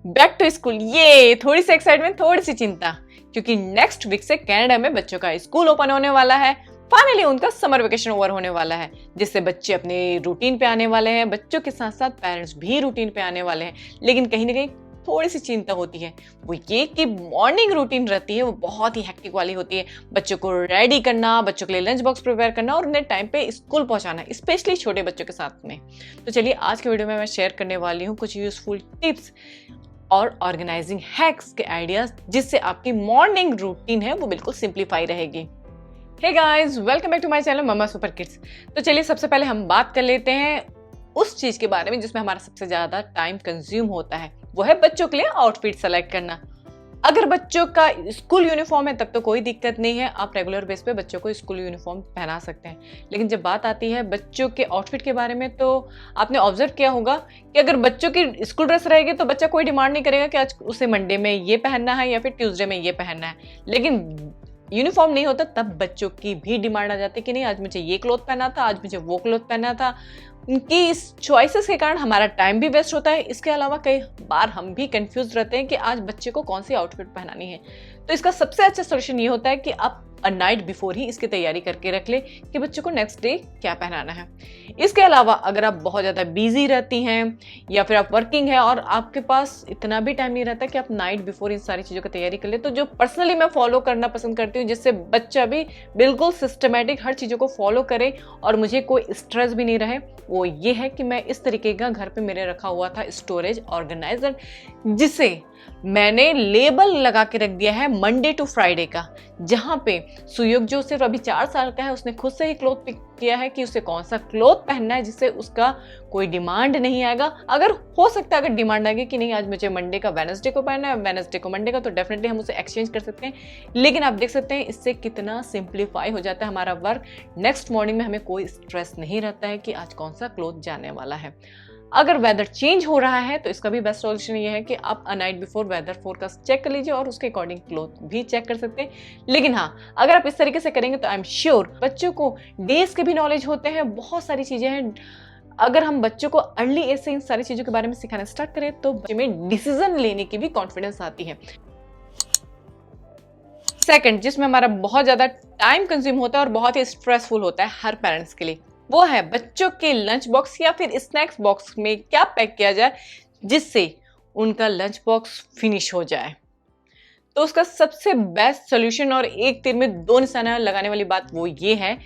Back to school, ये थोड़ी सी excitement, थोड़ी सी चिंता, क्योंकि नेक्स्ट वीक से कनाडा में बच्चों का स्कूल ओपन होने वाला है। फाइनली उनका समर वेकेशन ओवर होने वाला है, जिससे बच्चे अपने रूटीन पे आने वाले हैं। बच्चों के साथ साथ पेरेंट्स भी रूटीन पे आने वाले हैं, लेकिन कहीं ना कहीं थोड़ी सी चिंता होती है। वो ये कि मॉर्निंग रूटीन रहती है वो बहुत ही हेक्टिक वाली होती है। बच्चों को रेडी करना, बच्चों के लिए लंच बॉक्स प्रिपेयर करना और उन्हें टाइम पे स्कूल पहुंचाना, स्पेशली छोटे बच्चों के साथ में। तो चलिए आज के वीडियो में मैं शेयर करने वाली हूँ कुछ यूजफुल टिप्स और ऑर्गेनाइजिंग हैक्स के आइडियाज, जिससे आपकी मॉर्निंग रूटीन है वो बिल्कुल सिंप्लीफाई रहेगी। Hey guys, welcome back to my channel mamma super kids. तो चलिए सबसे पहले हम बात कर लेते हैं उस चीज के बारे में जिसमें हमारा सबसे ज्यादा टाइम कंज्यूम होता है, वो है बच्चों के लिए आउटफिट सेलेक्ट करना। अगर बच्चों का स्कूल यूनिफॉर्म है तब तो कोई दिक्कत नहीं है, आप रेगुलर बेस पे बच्चों को स्कूल यूनिफॉर्म पहना सकते हैं। लेकिन जब बात आती है बच्चों के आउटफिट के बारे में, तो आपने ऑब्जर्व किया होगा कि अगर बच्चों की स्कूल ड्रेस रहेगी तो बच्चा कोई डिमांड नहीं करेगा कि आज उसे मंडे में ये पहनना है या फिर ट्यूसडे में ये पहनना है। लेकिन यूनिफॉर्म नहीं होता तब बच्चों की भी डिमांड आ जाती है कि नहीं आज मुझे ये क्लॉथ पहना था, आज मुझे वो क्लॉथ पहना था। उनकी इस चॉइसेस के कारण हमारा टाइम भी वेस्ट होता है। इसके अलावा कई बार हम भी कंफ्यूज रहते हैं कि आज बच्चे को कौन सी आउटफिट पहनानी है। तो इसका सबसे अच्छा सोल्यूशन ये होता है कि आप अ नाइट बिफोर ही इसकी तैयारी करके रख ले कि बच्चों को नेक्स्ट डे क्या पहनाना है। इसके अलावा अगर आप बहुत ज़्यादा बिजी रहती हैं या फिर आप वर्किंग है और आपके पास इतना भी टाइम नहीं रहता कि आप नाइट बिफोर इन सारी चीज़ों की तैयारी कर ले, तो जो पर्सनली मैं फॉलो करना पसंद करती हूँ जिससे बच्चा भी बिल्कुल सिस्टमेटिक हर चीज़ों को फॉलो करे और मुझे कोई स्ट्रेस भी नहीं रहे, वो ये है कि मैं इस तरीके का घर पे मेरे रखा हुआ था स्टोरेज ऑर्गेनाइजर, जिसे मैंने लेबल लगा के रख दिया है मंडे टू फ्राइडे का। जहाँ पे सुयोग जो सिर्फ अभी 4 साल का है, उसने खुद से ही क्लॉथ पिक किया है कि उसे कौन सा क्लॉथ पहनना है जिससे उसका कोई डिमांड नहीं आएगा। अगर हो सकता है अगर डिमांड आएगी कि नहीं आज मुझे मंडे का वेडनेसडे को पहनना है, वेडनेसडे को मंडे का, तो डेफिनेटली हम उसे एक्सचेंज कर सकते हैं। लेकिन आप देख सकते हैं इससे कितना सिंप्लीफाई हो जाता है हमारा वर्क। नेक्स्ट मॉर्निंग में हमें कोई स्ट्रेस नहीं रहता है कि आज कौन सा क्लॉथ जाने वाला है। अगर वेदर चेंज हो रहा है तो इसका भी बेस्ट सॉल्यूशन ये है कि आप a night before weather forecast check कर लीजिए और उसके अकॉर्डिंग क्लॉथ भी चेक कर सकते हैं। लेकिन हाँ, अगर आप इस तरीके से करेंगे तो आई एम श्योर बच्चों को डेज के भी नॉलेज होते हैं, बहुत सारी चीजें हैं। अगर हम बच्चों को अर्ली एज से इन सारी चीजों के बारे में सिखाना स्टार्ट करें तो बच्चे में डिसीजन लेने की भी कॉन्फिडेंस आती है। सेकंड, जिसमें हमारा बहुत ज्यादा टाइम कंज्यूम होता है और बहुत ही स्ट्रेसफुल होता है हर पेरेंट्स के लिए, वो है बच्चों के लंच बॉक्स या फिर स्नैक्स बॉक्स में क्या पैक किया जाए जिससे उनका लंच बॉक्स फिनिश हो जाए। तो उसका सबसे बेस्ट सोल्यूशन और एक तीर में 2 निशाना लगाने वाली बात वो ये है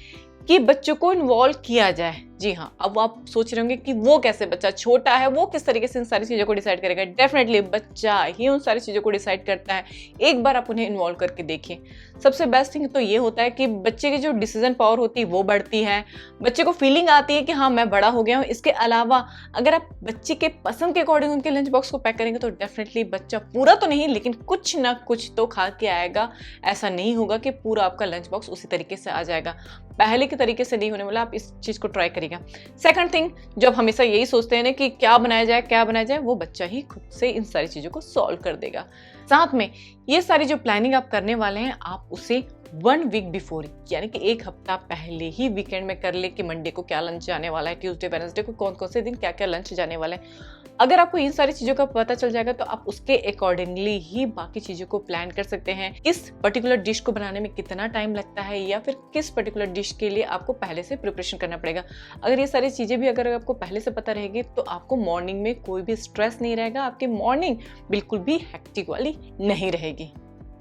कि बच्चों को इन्वॉल्व किया जाए। जी हाँ, अब आप सोच रहे होंगे कि वो कैसे, बच्चा छोटा है वो किस तरीके से इन सारी चीज़ों को डिसाइड करेगा। डेफिनेटली बच्चा ही उन सारी चीज़ों को डिसाइड करता है। एक बार आप उन्हें इन्वॉल्व करके देखिए। सबसे बेस्ट थिंग तो ये होता है कि बच्चे की जो डिसीजन पावर होती है वो बढ़ती है, बच्चे को फीलिंग आती है कि हाँ मैं बड़ा हो गया हूँ। इसके अलावा अगर आप बच्चे के पसंद के अकॉर्डिंग उनके लंच बॉक्स को पैक करेंगे तो डेफिनेटली बच्चा पूरा तो नहीं लेकिन कुछ ना कुछ तो खा के आएगा। ऐसा नहीं होगा कि पूरा आपका लंच बॉक्स उसी तरीके से आ जाएगा, पहले के तरीके से नहीं होने वाला। आप इस चीज़ को ट्राई करिएगा। सेकंड थिंग, जो आप हमेशा यही सोचते हैं ना कि क्या बनाया जाए क्या बनाया जाए, वो बच्चा ही खुद से इन सारी चीज़ों को सॉल्व कर देगा। साथ में ये सारी जो प्लानिंग आप करने वाले हैं आप उसे 1 वीक बिफोर यानी कि 1 हफ्ता पहले ही वीकेंड में कर ले कि मंडे को क्या लंच जाने वाला है, ट्यूसडे वेडनेसडे को कौन कौन से दिन क्या क्या लंच जाने वाला है। अगर आपको इन सारी चीज़ों का पता चल जाएगा तो आप उसके अकॉर्डिंगली ही बाकी चीज़ों को प्लान कर सकते हैं। किस पर्टिकुलर डिश को बनाने में कितना टाइम लगता है या फिर किस पर्टिकुलर डिश के लिए आपको पहले से प्रिपरेशन करना पड़ेगा। अगर ये सारी चीज़ें भी अगर आपको पहले से पता रहेगी तो आपको मॉर्निंग में कोई भी स्ट्रेस नहीं रहेगा, आपकी मॉर्निंग बिल्कुल भी हेक्टिक वाली नहीं रहेगी।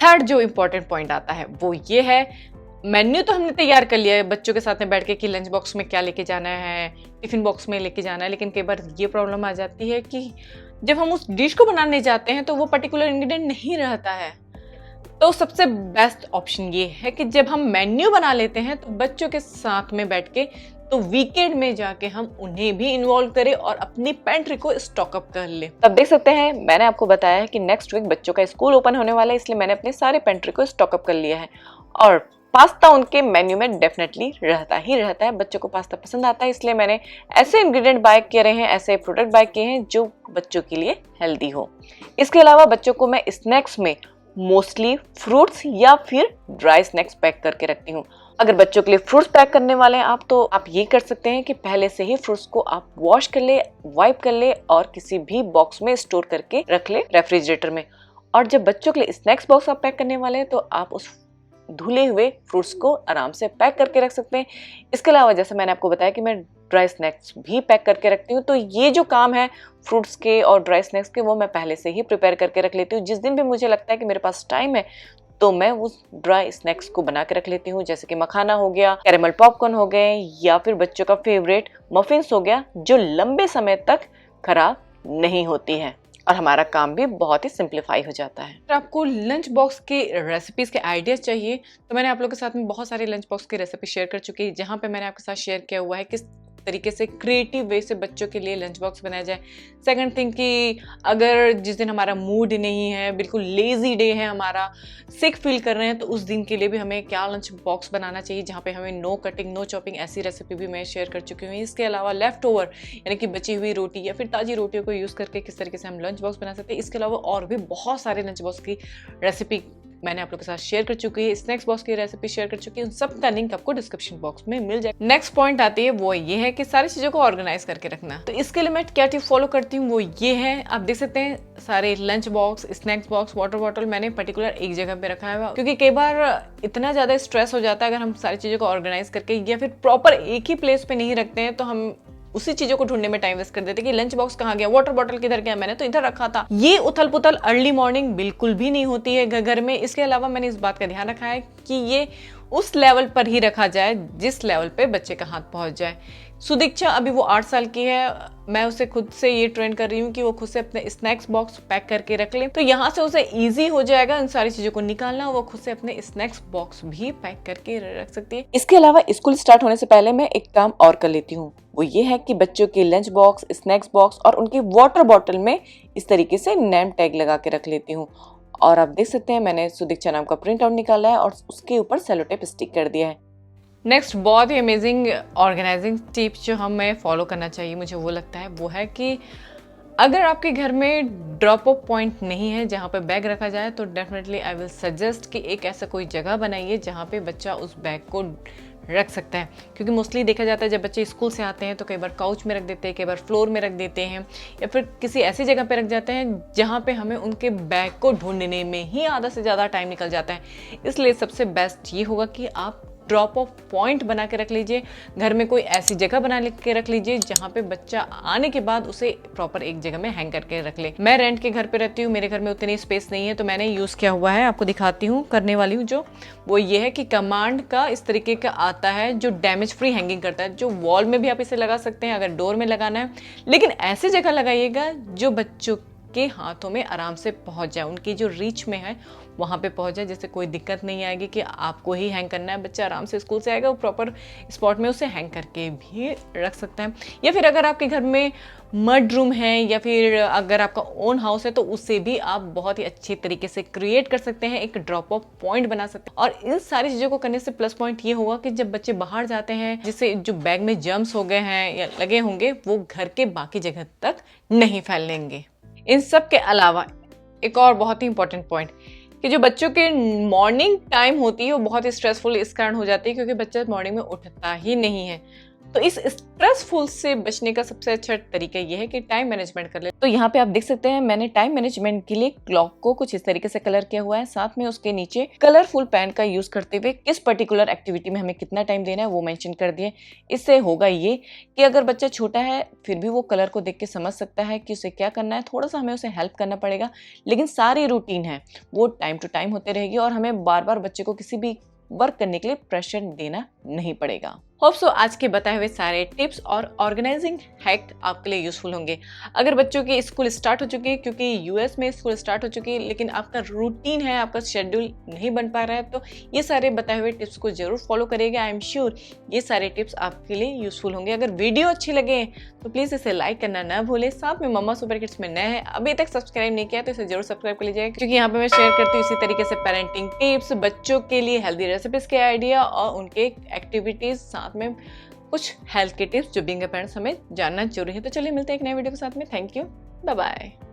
थर्ड जो इंपॉर्टेंट पॉइंट आता है वो ये है, मेन्यू तो हमने तैयार कर लिया है बच्चों के साथ में बैठ के कि लंच बॉक्स में क्या लेके जाना है, टिफिन बॉक्स में लेके जाना है। लेकिन कई बार ये प्रॉब्लम आ जाती है कि जब हम उस डिश को बनाने जाते हैं तो वो पर्टिकुलर इंग्रेडिएंट नहीं रहता है। तो सबसे बेस्ट ऑप्शन ये है कि जब हम मेन्यू बना लेते हैं तो बच्चों के साथ में बैठ के तो वीकेंड में जाके हम उन्हें भी इन्वॉल्व करें और अपनी पेंट्री को स्टॉक अप कर ले। तब देख सकते हैं मैंने आपको बताया है कि नेक्स्ट वीक बच्चों का स्कूल ओपन होने वाला है, इसलिए मैंने अपने सारे पेंट्री को स्टॉक अप कर लिया है। और पास्ता उनके मेन्यू में डेफिनेटली रहता ही रहता है, बच्चों को पास्ता पसंद आता है, इसलिए मैंने ऐसे इंग्रेडिएंट बाय किए हैं, ऐसे प्रोडक्ट बाय किए हैं जो बच्चों के लिए हेल्दी हो। इसके अलावा बच्चों को मैं स्नैक्स में मोस्टली फ्रूट्स या फिर ड्राई स्नैक्स पैक करके रखती हूँ। अगर बच्चों के लिए फ्रूट्स पैक करने वाले हैं आप, तो आप ये कर सकते हैं कि पहले से ही फ्रूट्स को आप वॉश कर ले, वाइप कर ले और किसी भी बॉक्स में स्टोर करके रख ले रेफ्रिजरेटर में। और जब बच्चों के लिए स्नैक्स बॉक्स आप पैक करने वाले हैं तो आप उस धुले हुए फ्रूट्स को आराम से पैक करके रख सकते हैं। इसके अलावा जैसे मैंने आपको बताया कि मैं ड्राई स्नैक्स भी पैक करके रखती हूँ, तो ये जो काम है फ्रूट्स के और ड्राई स्नैक्स के, वो मैं पहले से ही प्रिपेयर करके रख लेती हूँ। जिस दिन भी मुझे लगता है कि मेरे पास टाइम है तो मैं उस ड्राई स्नैक्स को बना के रख लेती हूँ, जैसे कि मखाना हो गया, कैरेमल पॉपकॉर्न हो गए, या फिर बच्चों का फेवरेट मफिन्स हो गया, जो लंबे समय तक खराब नहीं होती है और हमारा काम भी बहुत ही सिंप्लीफाई हो जाता है। अगर आपको लंच बॉक्स के रेसिपीज के आइडियाज चाहिए तो मैंने आप लोगों के साथ में बहुत सारे लंच बॉक्स की रेसिपी शेयर कर चुकी है, जहाँ पे मैंने आपके साथ शेयर किया हुआ है किस तरीके से क्रिएटिव वे से बच्चों के लिए लंच बॉक्स बनाया जाए। सेकंड थिंग कि अगर जिस दिन हमारा मूड नहीं है, बिल्कुल लेजी डे है, हमारा सिक फील कर रहे हैं, तो उस दिन के लिए भी हमें क्या लंच बॉक्स बनाना चाहिए, जहाँ पे हमें नो कटिंग नो चॉपिंग, ऐसी रेसिपी भी मैं शेयर कर चुकी हूँ। इसके अलावा लेफ्ट ओवर यानी कि बची हुई रोटी या फिर ताजी रोटियों को यूज़ करके किस तरीके से हम लंच बॉक्स बना सकते हैं। इसके अलावा और भी बहुत सारे लंच बॉक्स की रेसिपी मैंने आप लोगों के साथ शेयर कर चुकी है, स्नैक्स बॉक्स की रेसिपी शेयर कर चुकी है, उन सब का लिंक आपको डिस्क्रिप्शन बॉक्स में मिल जाएगा। नेक्स्ट पॉइंट आती है, वो ये है कि सारी चीजों को ऑर्गेनाइज करके रखना। तो इसके लिए मैं क्या टिप फॉलो करती हूँ वो ये है, आप देख सकते हैं सारे lunch box, snacks box, water bottle मैंने पर्टिकुलर एक जगह पे रखा है, क्योंकि कई बार इतना ज्यादा स्ट्रेस हो जाता है अगर हम सारी चीजों को ऑर्गेनाइज करके या फिर प्रॉपर एक ही प्लेस पे नहीं रखते हैं, तो हम उसी चीजों को ढूंढने में टाइम वेस्ट कर देते कि लंच बॉक्स कहाँ गया, वाटर बॉटल किधर गया, मैंने तो इधर रखा था। ये उथल पुथल अर्ली मॉर्निंग बिल्कुल भी नहीं होती है घर में। इसके अलावा मैंने इस बात का ध्यान रखा है कि ये उस लेवल पर ही रखा जाए जिस लेवल पे बच्चे का हाथ पहुंच जाए। सुदीक्षा अभी वो 8 साल की है, मैं उसे खुद से ये ट्रेन कर रही हूँ कि वो खुद से अपने स्नैक्स बॉक्स पैक करके रख ले, तो यहाँ से उसे इजी हो जाएगा इन सारी चीजों को निकालना। वो खुद से अपने स्नैक्स बॉक्स भी पैक करके रख सकती है। इसके अलावा स्कूल स्टार्ट होने से पहले मैं एक काम और कर लेती हूँ, वो ये है कि बच्चों के लंच बॉक्स, स्नैक्स बॉक्स और उनके वाटर बॉटल में इस तरीके से नेम टैग लगा के रख लेती हूँ। और आप देख सकते हैं मैंने सुदीक्षा नाम का प्रिंट आउट निकाला है और उसके ऊपर सेलो टेप स्टिक कर दिया है। नेक्स्ट बहुत ही अमेजिंग ऑर्गेनाइजिंग टिप्स जो हमें फॉलो करना चाहिए, मुझे वो लगता है वो है कि अगर आपके घर में ड्रॉप ऑफ पॉइंट नहीं है जहाँ पे बैग रखा जाए, तो डेफिनेटली आई विल सजेस्ट कि एक ऐसा कोई जगह बनाइए जहाँ पे बच्चा उस बैग को रख सकता है। क्योंकि मोस्टली देखा जाता है जब बच्चे स्कूल से आते हैं तो कई बार काउच में रख देते हैं, कई बार फ्लोर में रख देते हैं, या फिर किसी ऐसी जगह पे रख जाते हैं जहाँ पे हमें उनके बैग को ढूंढने में ही आधा से ज़्यादा टाइम निकल जाता है। इसलिए सबसे बेस्ट ये होगा कि आप ड्रॉप ऑफ पॉइंट बना के रख लीजिए, घर में कोई ऐसी जगह बना के रख लीजिए जहाँ पे बच्चा आने के बाद उसे प्रॉपर एक जगह में हैंग करके रख ले। मैं रेंट के घर पे रहती हूँ, मेरे घर में उतनी स्पेस नहीं है, तो मैंने यूज़ किया हुआ है, आपको दिखाती हूँ करने वाली हूँ जो, वो ये है कि कमांड का इस तरीके का आता है जो डैमेज फ्री हैंगिंग करता है, जो वॉल में भी आप इसे लगा सकते हैं अगर डोर में लगाना है, लेकिन ऐसी जगह लगाइएगा जो बच्चों के हाथों में आराम से पहुंच जाए, उनकी जो रीच में है वहाँ पे पहुंच जाए, जिससे कोई दिक्कत नहीं आएगी कि आपको ही हैंग करना है। बच्चा आराम से स्कूल से आएगा, वो प्रॉपर स्पॉट में उसे हैंग करके भी रख सकता है। या फिर अगर आपके घर में मड रूम है या फिर अगर आपका ओन हाउस है तो उसे भी आप बहुत ही अच्छी तरीके से क्रिएट कर सकते हैं, एक ड्रॉप ऑफ पॉइंट बना सकते हैं। और इन सारी चीज़ों को करने से प्लस पॉइंट ये होगा कि जब बच्चे बाहर जाते हैं, जिससे जो बैग में जर्म्स हो गए हैं या लगे होंगे, वो घर के बाकी जगह तक नहीं फैलेंगे। इन सब के अलावा एक और बहुत ही इंपॉर्टेंट पॉइंट कि जो बच्चों के मॉर्निंग टाइम होती है वो बहुत ही स्ट्रेसफुल इस कारण हो जाती है क्योंकि बच्चा मॉर्निंग में उठता ही नहीं है। तो इस स्ट्रेसफुल से बचने का सबसे अच्छा तरीका यह है कि टाइम मैनेजमेंट कर ले। तो यहाँ पे आप देख सकते हैं मैंने टाइम मैनेजमेंट के लिए क्लॉक को कुछ इस तरीके से कलर किया हुआ है, साथ में उसके नीचे कलरफुल पेन का यूज करते हुए किस पर्टिकुलर एक्टिविटी में हमें कितना टाइम देना है वो मेंशन कर दिए। इससे होगा ये कि अगर बच्चा छोटा है फिर भी वो कलर को देख के समझ सकता है कि उसे क्या करना है, थोड़ा सा हमें उसे हेल्प करना पड़ेगा, लेकिन सारी रूटीन है वो टाइम टू टाइम होते रहेगी और हमें बार बार बच्चे को किसी भी वर्क करने के लिए प्रेशर देना नहीं पड़ेगा। होप सो आज के बताए हुए सारे टिप्स और ऑर्गेनाइजिंग हैक आपके लिए यूजफुल होंगे। अगर बच्चों की स्कूल स्टार्ट हो चुकी है, क्योंकि यूएस में स्कूल स्टार्ट हो चुकी है, लेकिन आपका रूटीन है, आपका शेड्यूल नहीं बन पा रहा है, तो ये सारे बताए हुए टिप्स को जरूर फॉलो करिएगा। आई एम श्योर ये सारे टिप्स आपके लिए यूजफुल होंगे। अगर वीडियो अच्छी लगे तो प्लीज़ इसे लाइक करना ना भूलें। साथ में मम्मा सुपर किड्स में नए हैं, अभी तक सब्सक्राइब नहीं किया तो इसे जरूर सब्सक्राइब कर लीजिएगा, क्योंकि यहाँ पे मैं शेयर करती हूँ इसी तरीके से पेरेंटिंग टिप्स, बच्चों के लिए हेल्दी रेसिपीज के आइडिया और उनके एक्टिविटीज, साथ में कुछ हेल्थ के टिप्स जो बीइंग अ पेरेंट्स हमें जानना जरूरी है। तो चलिए मिलते हैं एक नए वीडियो के साथ में। Thank you, bye bye.